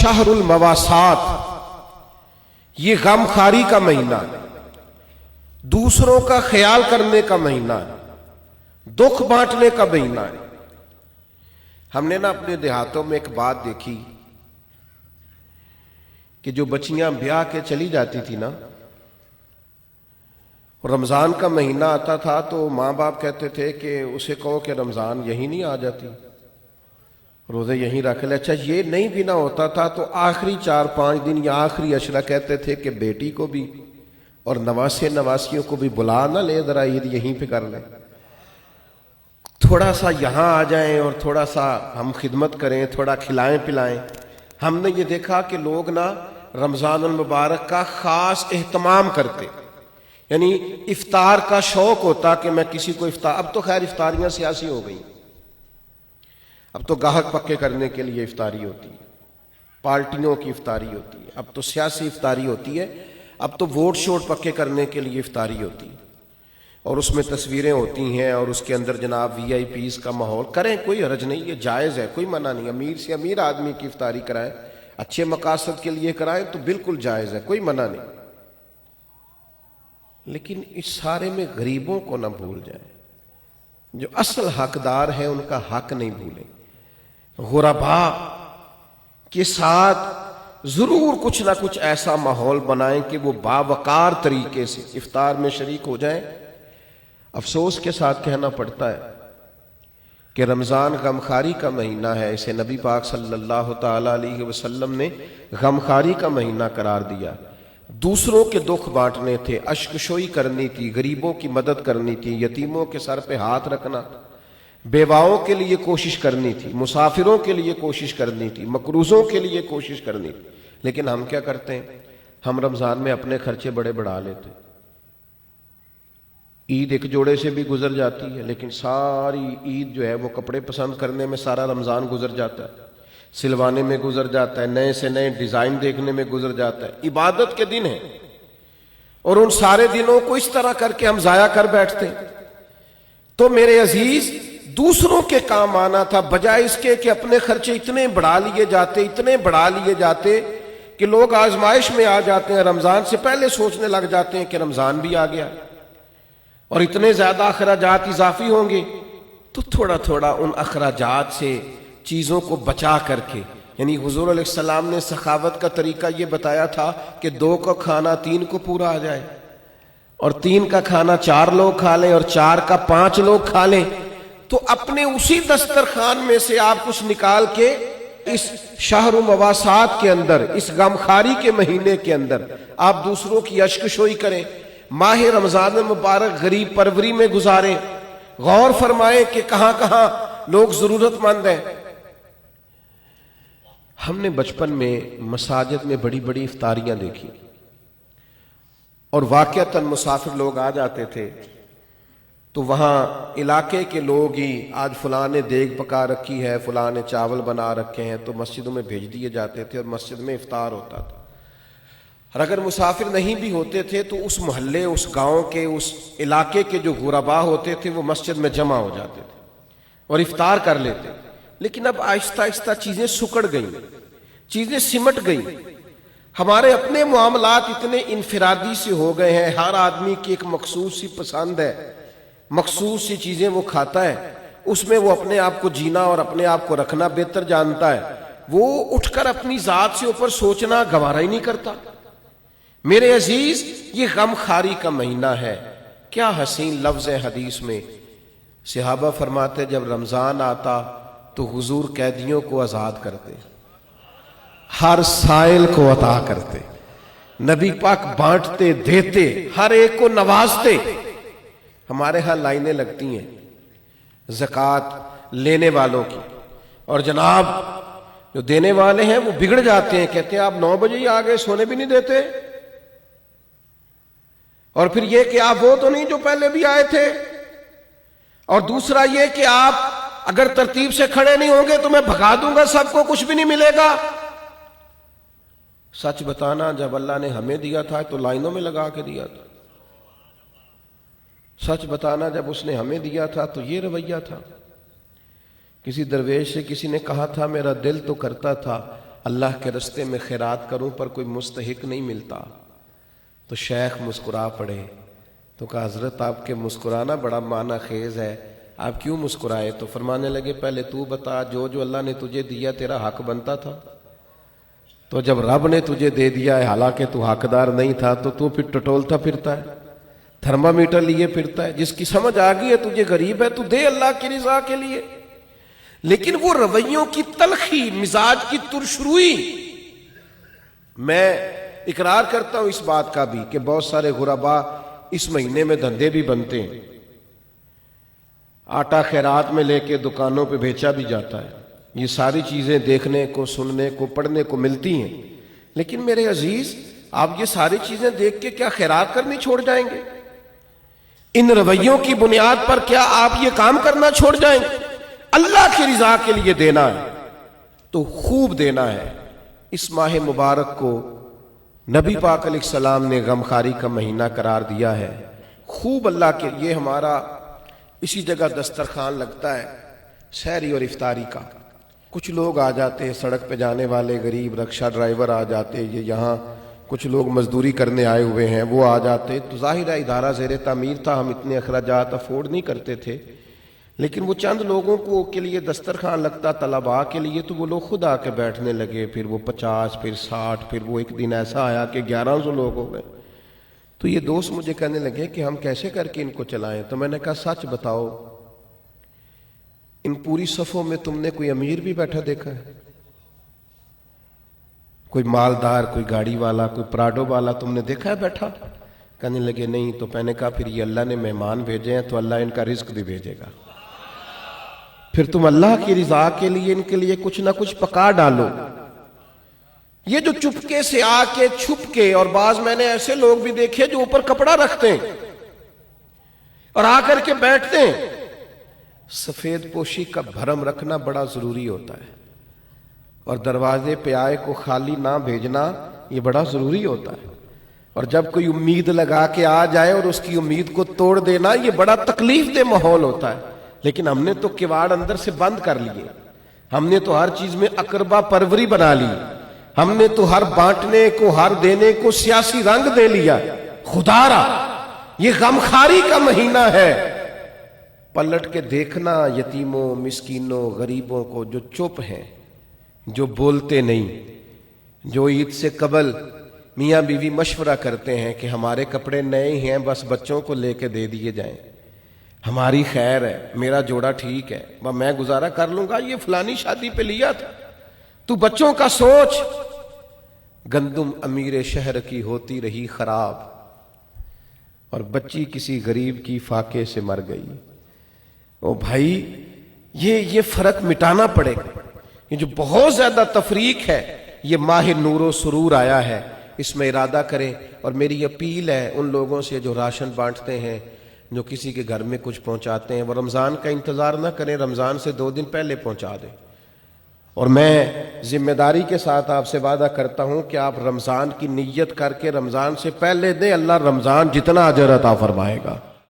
شہر المواسات، یہ غم خاری کا مہینہ ہے، دوسروں کا خیال کرنے کا مہینہ ہے، دکھ بانٹنے کا مہینہ ہے۔ ہم نے نا اپنے دیہاتوں میں ایک بات دیکھی کہ جو بچیاں بیاہ کے چلی جاتی تھی نا، رمضان کا مہینہ آتا تھا تو ماں باپ کہتے تھے کہ اسے کہو کہ رمضان یہی نہیں آ جاتی، روزے یہیں رکھ لے۔ اچھا یہ نہیں بھی نہ ہوتا تھا تو آخری 4-5 دن یا آخری عشرہ کہتے تھے کہ بیٹی کو بھی اور نواسے نواسیوں کو بھی بلا نہ لے، ذرا عید یہیں پہ کر لیں، تھوڑا سا یہاں آ جائیں اور تھوڑا سا ہم خدمت کریں، تھوڑا کھلائیں پلائیں۔ ہم نے یہ دیکھا کہ لوگ نا رمضان المبارک کا خاص اہتمام کرتے، یعنی افطار کا شوق ہوتا کہ میں کسی کو افطار، اب تو خیر افطاریاں سیاسی ہو گئی، اب تو گاہک پکے کرنے کے لیے افطاری ہوتی ہے، پارٹیوں کی افطاری ہوتی ہے، اب تو سیاسی افطاری ہوتی ہے، اب تو ووٹ شوٹ پکے کرنے کے لیے افطاری ہوتی ہے، اور اس میں تصویریں ہوتی ہیں اور اس کے اندر جناب وی آئی پیز کا ماحول، کریں کوئی حرج نہیں، یہ جائز ہے، کوئی منع نہیں، امیر سے امیر آدمی کی افطاری کرائیں، اچھے مقاصد کے لیے کرائیں تو بالکل جائز ہے، کوئی منع نہیں، لیکن اس سارے میں غریبوں کو نہ بھول جائیں، جو اصل حقدار ہیں ان کا حق نہیں بھولیں۔ غرباء کے ساتھ ضرور کچھ نہ کچھ ایسا ماحول بنائیں کہ وہ باوقار طریقے سے افطار میں شریک ہو جائیں۔ افسوس کے ساتھ کہنا پڑتا ہے کہ رمضان غمخاری کا مہینہ ہے، اسے نبی پاک صلی اللہ تعالی علیہ وسلم نے غمخاری کا مہینہ قرار دیا۔ دوسروں کے دکھ بانٹنے تھے، اشک شوئی کرنی تھی، غریبوں کی مدد کرنی تھی، یتیموں کے سر پہ ہاتھ رکھنا، بیواؤں کے لیے کوشش کرنی تھی، مسافروں کے لیے کوشش کرنی تھی، مقروضوں کے لیے کوشش کرنی تھی۔ لیکن ہم کیا کرتے ہیں؟ ہم رمضان میں اپنے خرچے بڑے بڑھا لیتے، عید ایک جوڑے سے بھی گزر جاتی ہے، لیکن ساری عید جو ہے وہ کپڑے پسند کرنے میں سارا رمضان گزر جاتا ہے، سلوانے میں گزر جاتا ہے، نئے سے نئے ڈیزائن دیکھنے میں گزر جاتا ہے۔ عبادت کے دن ہیں اور ان سارے دنوں کو اس طرح کر کے ہم ضائع کر بیٹھتے ہیں۔ تو میرے عزیز، دوسروں کے کام آنا تھا، بجائے اس کے کہ اپنے خرچے اتنے بڑھا لیے جاتے کہ لوگ آزمائش میں آ جاتے ہیں، رمضان سے پہلے سوچنے لگ جاتے ہیں کہ رمضان بھی آ گیا اور اتنے زیادہ اخراجات اضافی ہوں گے، تو تھوڑا تھوڑا ان اخراجات سے چیزوں کو بچا کر کے، یعنی حضور علیہ السلام نے سخاوت کا طریقہ یہ بتایا تھا کہ 2 کا کھانا 3 کو پورا آ جائے، اور 3 کا کھانا 4 لوگ کھا لیں، اور 4 کا 5 لوگ کھا لیں، تو اپنے اسی دسترخوان میں سے آپ کچھ نکال کے اس شہر مواسات کے اندر، اس غمخاری کے مہینے کے اندر آپ دوسروں کی اشک شوئی کریں، ماہ رمضان مبارک غریب پروری میں گزاریں، غور فرمائیں کہ کہاں کہاں لوگ ضرورت مند ہیں۔ ہم نے بچپن میں مساجد میں بڑی بڑی افطاریاں دیکھی، اور واقعتاً مسافر لوگ آ جاتے تھے تو وہاں علاقے کے لوگ ہی، آج فلاں نے دیگ پکا رکھی ہے، فلاں نے چاول بنا رکھے ہیں، تو مسجدوں میں بھیج دیے جاتے تھے اور مسجد میں افطار ہوتا تھا۔ اور اگر مسافر نہیں بھی ہوتے تھے تو اس محلے، اس گاؤں کے، اس علاقے کے جو غرباء ہوتے تھے وہ مسجد میں جمع ہو جاتے تھے اور افطار کر لیتے۔ لیکن اب آہستہ آہستہ چیزیں سکڑ گئیں، چیزیں سمٹ گئیں، ہمارے اپنے معاملات اتنے انفرادی سے ہو گئے ہیں، ہر آدمی کی ایک مخصوص سی پسند ہے، مخصوص سی چیزیں وہ کھاتا ہے، اس میں وہ اپنے آپ کو جینا اور اپنے آپ کو رکھنا بہتر جانتا ہے، وہ اٹھ کر اپنی ذات سے اوپر سوچنا گوارا ہی نہیں کرتا۔ میرے عزیز، یہ غم خاری کا مہینہ ہے۔ کیا حسین لفظ ہے حدیث میں، صحابہ فرماتے جب رمضان آتا تو حضور قیدیوں کو آزاد کرتے، ہر سائل کو عطا کرتے، نبی پاک بانٹتے، دیتے، ہر ایک کو نوازتے۔ ہمارے ہاں لائنیں لگتی ہیں زکوٰۃ لینے والوں کی، اور جناب جو دینے والے ہیں وہ بگڑ جاتے ہیں، کہتے ہیں آپ 9 بجے ہی آ گئے، سونے بھی نہیں دیتے، اور پھر یہ کہ آپ وہ تو نہیں جو پہلے بھی آئے تھے، اور دوسرا یہ کہ آپ اگر ترتیب سے کھڑے نہیں ہوں گے تو میں بھگا دوں گا سب کو، کچھ بھی نہیں ملے گا۔ سچ بتانا، جب اللہ نے ہمیں دیا تھا تو لائنوں میں لگا کے دیا تھا، سچ بتانا جب اس نے ہمیں دیا تھا تو یہ رویہ تھا۔ کسی درویش سے کسی نے کہا تھا میرا دل تو کرتا تھا اللہ کے رستے میں خیرات کروں پر کوئی مستحق نہیں ملتا۔ تو شیخ مسکرا پڑے، تو کہا حضرت آپ کے مسکرانا بڑا معنی خیز ہے، آپ کیوں مسکرائے؟ تو فرمانے لگے پہلے تو بتا، جو جو اللہ نے تجھے دیا تیرا حق بنتا تھا؟ تو جب رب نے تجھے دے دیا ہے حالانکہ تو حقدار نہیں تھا، تو پھر ٹٹولتا پھرتا ہے، تھرمامیٹر لیے پھرتا ہے؟ جس کی سمجھ آ گئی ہے تجھے غریب ہے، تو دے اللہ کی رضا کے لیے۔ لیکن وہ رویوں کی تلخی، مزاج کی ترشروئی، میں اقرار کرتا ہوں اس بات کا بھی کہ بہت سارے غربا اس مہینے میں دھندے بھی بنتے ہیں، آٹا خیرات میں لے کے دکانوں پہ بیچا بھی جاتا ہے، یہ ساری چیزیں دیکھنے کو، سننے کو، پڑھنے کو ملتی ہیں۔ لیکن میرے عزیز، آپ یہ ساری چیزیں دیکھ کے کیا خیرات کرنی چھوڑ جائیں گے؟ ان رویوں کی بنیاد پر کیا آپ یہ کام کرنا چھوڑ جائیں گے؟ اللہ کی رضا کے لیے دینا ہے تو خوب دینا ہے۔ اس ماہ مبارک کو نبی پاک علیہ السلام نے غمخاری کا مہینہ قرار دیا ہے، خوب اللہ کے لیے۔ ہمارا اسی جگہ دسترخوان لگتا ہے سحری اور افطاری کا، کچھ لوگ آ جاتے ہیں سڑک پہ جانے والے، غریب رکشہ ڈرائیور آ جاتے، یہ یہاں کچھ لوگ مزدوری کرنے آئے ہوئے ہیں وہ آ جاتے، تو ظاہر ہے ادارہ زیر تعمیر تھا، ہم اتنے اخراجات افورڈ نہیں کرتے تھے، لیکن وہ چند لوگوں کو کے لیے دسترخوان لگتا طلباء کے لیے، تو وہ لوگ خود آ کے بیٹھنے لگے، پھر وہ 50، پھر 60، پھر وہ ایک دن ایسا آیا کہ 1100 لوگ ہو گئے۔ تو یہ دوست مجھے کہنے لگے کہ ہم کیسے کر کے ان کو چلائیں؟ تو میں نے کہا سچ بتاؤ، ان پوری صفوں میں تم نے کوئی امیر بھی بیٹھا دیکھا ہے؟ کوئی مالدار، کوئی گاڑی والا، کوئی پراڈو والا تم نے دیکھا ہے بیٹھا؟ کہنے لگے نہیں۔ تو میں نے کہا پھر یہ اللہ نے مہمان بھیجے ہیں تو اللہ ان کا رزق بھی بھیجے گا، پھر تم اللہ کی رضا کے لیے ان کے لیے کچھ نہ کچھ پکا ڈالو۔ یہ جو چپکے سے آ کے چھپ کے، اور بعض میں نے ایسے لوگ بھی دیکھے جو اوپر کپڑا رکھتے ہیں اور آ کر کے بیٹھتے ہیں، سفید پوشی کا بھرم رکھنا بڑا ضروری ہوتا ہے، اور دروازے پہ آئے کو خالی نہ بھیجنا یہ بڑا ضروری ہوتا ہے، اور جب کوئی امید لگا کے آ جائے اور اس کی امید کو توڑ دینا یہ بڑا تکلیف دہ ماحول ہوتا ہے۔ لیکن ہم نے تو کواڑ اندر سے بند کر لیے، ہم نے تو ہر چیز میں اقربا پروری بنا لی، ہم نے تو ہر بانٹنے کو، ہر دینے کو سیاسی رنگ دے لیا۔ خدا را یہ غمخاری کا مہینہ ہے، پلٹ کے دیکھنا یتیموں، مسکینوں، غریبوں کو جو چپ ہیں، جو بولتے نہیں، جو عید سے قبل میاں بیوی مشورہ کرتے ہیں کہ ہمارے کپڑے نئے ہیں بس بچوں کو لے کے دے دیے جائیں، ہماری خیر ہے، میرا جوڑا ٹھیک ہے، میں گزارا کر لوں گا، یہ فلانی شادی پہ لیا تھا، تو بچوں کا سوچ۔ گندم امیر شہر کی ہوتی رہی خراب، اور بچی کسی غریب کی فاقے سے مر گئی۔ او بھائی، یہ فرق مٹانا پڑے گا۔ یہ جو بہت زیادہ تفریق ہے، یہ ماہ نور و سرور آیا ہے، اس میں ارادہ کریں۔ اور میری اپیل ہے ان لوگوں سے جو راشن بانٹتے ہیں، جو کسی کے گھر میں کچھ پہنچاتے ہیں، وہ رمضان کا انتظار نہ کریں، رمضان سے 2 دن پہلے پہنچا دیں۔ اور میں ذمہ داری کے ساتھ آپ سے وعدہ کرتا ہوں کہ آپ رمضان کی نیت کر کے رمضان سے پہلے دیں، اللہ رمضان جتنا اجر عطا فرمائے گا۔